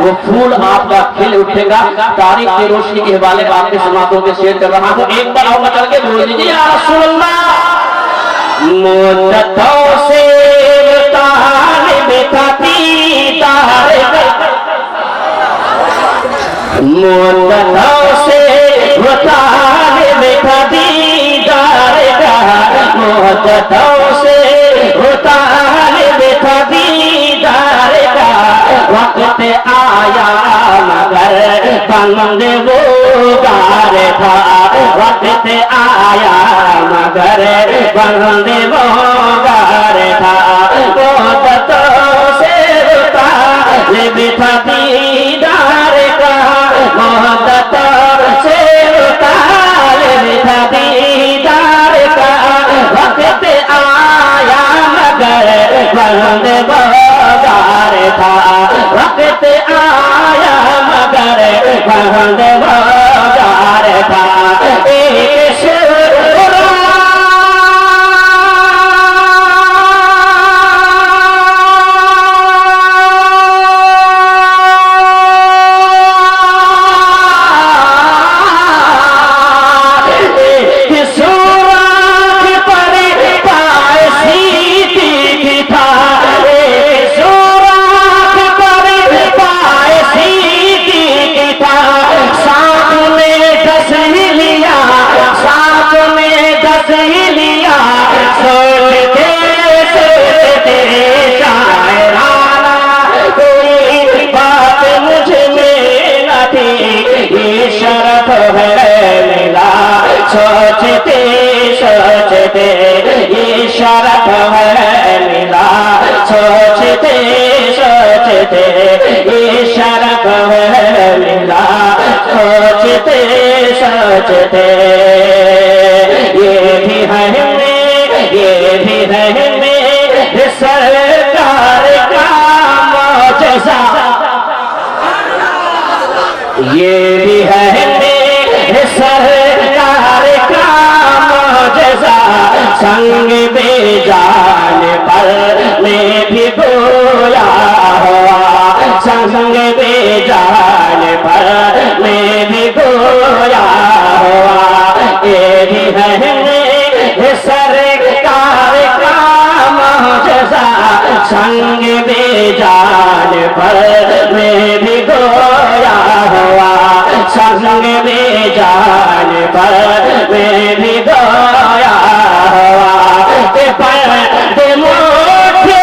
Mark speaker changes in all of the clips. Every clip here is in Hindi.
Speaker 1: वो फूल आपका खिल उठेगा। तारीख की रोशनी के हवाले में आपके समातों के शेयर कर रहा हूँ। एक बार आओ चल के बोल दीजिए या रसूल अल्लाह। मुद्दतों से तालिब था दीदार, मुद्दतों से तालिब था दीदार का, मुद्दतों से तालिब था दीदार का। वक्त आया मगर बंद वो गार था, वक्त आया मगर बंद वो गार था। मुद्दतों से तालिब था दीदार का, मुद्दतों से तालिब था दीदार का। वक्त आया मगर बंद वो गार था, वक्त आया मगर बंद वो गार था। एक सोचते सोचते ये शरफ है मिला, सोचते सोचते ये शरफ है मिला, सोचते सोचते ये भी है मेरे सरकार का मौजज़ा, ये भी है मेरे सरकार का मौजज़ा। संग बेजान पर मैं भी बोया हुआ, संग बेजान पर मैं भी बोया हुआ। ये भी है मेरे सरकार का मौजज़ा। संग बेजान पर मैं भी गोया हुआ, संग बेजान पर मैं भी गोया हुआ। पर्दे मोटे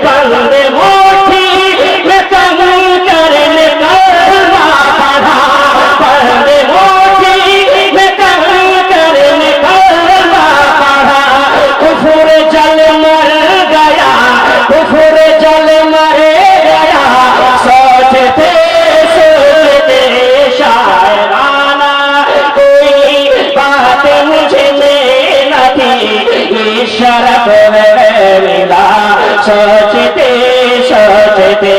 Speaker 1: पर्दे मोटी में कम करने करना पड़ा, पर्दे मोटी में कम करने करना पड़ा। कुफर जल मर गया, कुफर जल मर गया। सोचते सोचते शायराना कोई बात मुझे में न थी, ये शरफ मिला। सोचते सोचते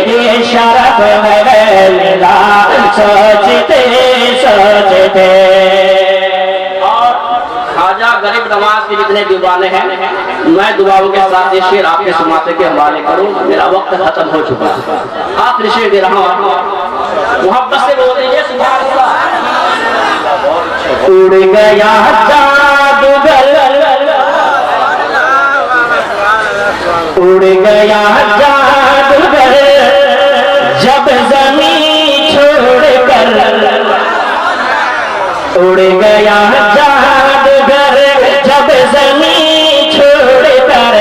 Speaker 1: ये शरफ मिला, सोचते सोचते। और खाजा गरीब नवाज के जितने दीवाने हैं, मैं दुआओं के साथ ये शेर आपके समाते के हवाले करूं। मेरा वक्त खत्म हो चुका है, आखिरी शेर दे रहा हूं, मोहब्बत से बोल दीजिए सुभान अल्लाह। उड़ गया जादूगर, उड़ गया जादूगर जब ज़मीन छोड़कर, उड़ गया जादूगर जब ज़मीन छोड़कर।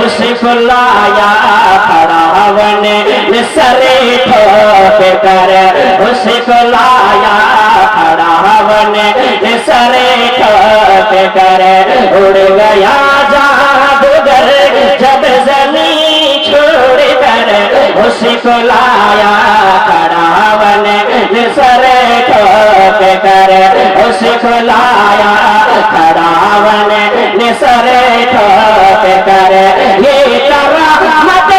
Speaker 1: उसको लाया फरावन ने सरे ठोक कर, उसको लाया फरावन ने सरे ठोक कर। उड़ गया जादूगर जब ज़मीन छोड़कर, उसको लाया फरावन ने सरे ठोक कर, उसको लाया फरावन ने सरे ठोक कर। ये करामत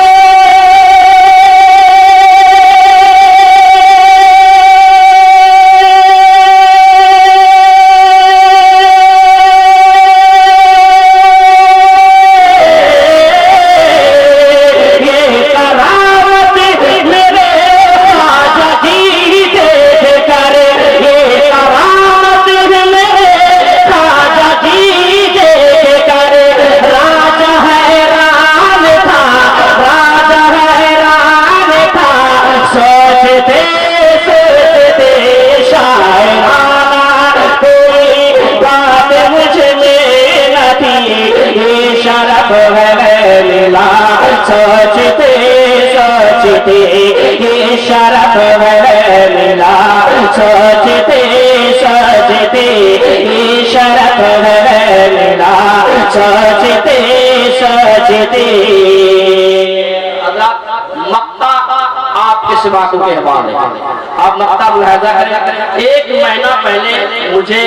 Speaker 1: सोचते सोचते ये शरफ है मेरा, सोचते सोचते। मक्ता आपके सिवा को के हवाले, आप मक्ता मुलाहिजा करें। एक महीना पहले मुझे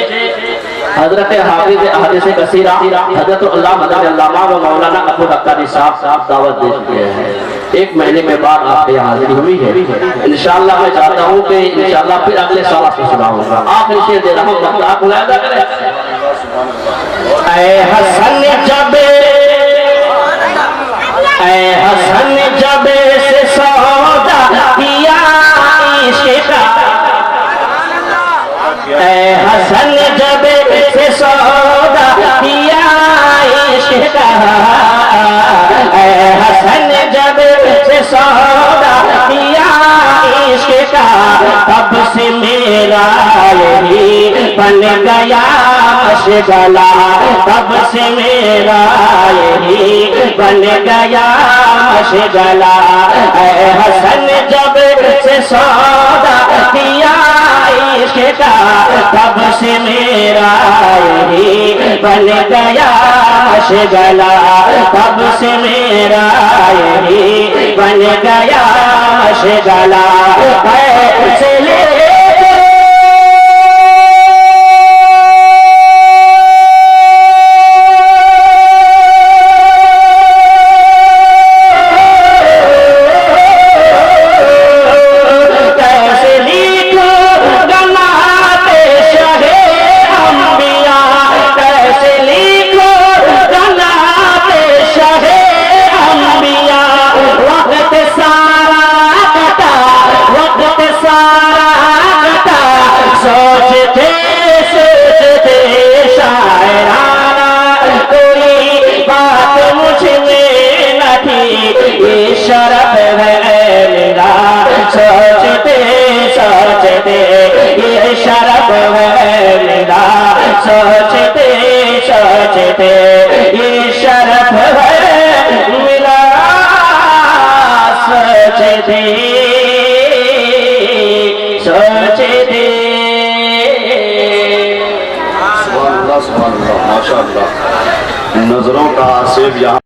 Speaker 1: हजरत हाफिज हदीस कसीरा हजरत अल्लामा व मौलाना अबू अख्तर साहब दावत दे चुके हैं। एक महीने के बाद आपके हाजिरी हुई है। इंशाअल्लाह मैं चाहता हूँ कि इंशाअल्लाह फिर अगले साल आपसे सुनाऊंगा। आखिरी शेर दे रहा हूँ, मक्ता मुलाहिजा करें। ऐ हसन जब, ऐ हसन जब से सौदा किया इश्क का, ऐ हसन जब से सौदा किया इश्क का, ऐ हसन जब से सौदा किया इश्क का, तब से मेरा यही बन गया मशगला, तब से मेरा यही बन गया मशगला। ऐ हसन जब से सौदा किया इश्क का, तब से मेरा यही बन गया मशगला, तब से मेरा यही बन गया मशगला। ऐसे सोचते सोचते शायराना कोई बात मुझ में न थी, ये शरफ है मेरा, सोचते सोचते ये शरफ है मेरा, सोचते सोचते ये शरफ है मेरा, सोचते सोचते।
Speaker 2: माशाअल्लाह, नजरों का आसिफ यहाँ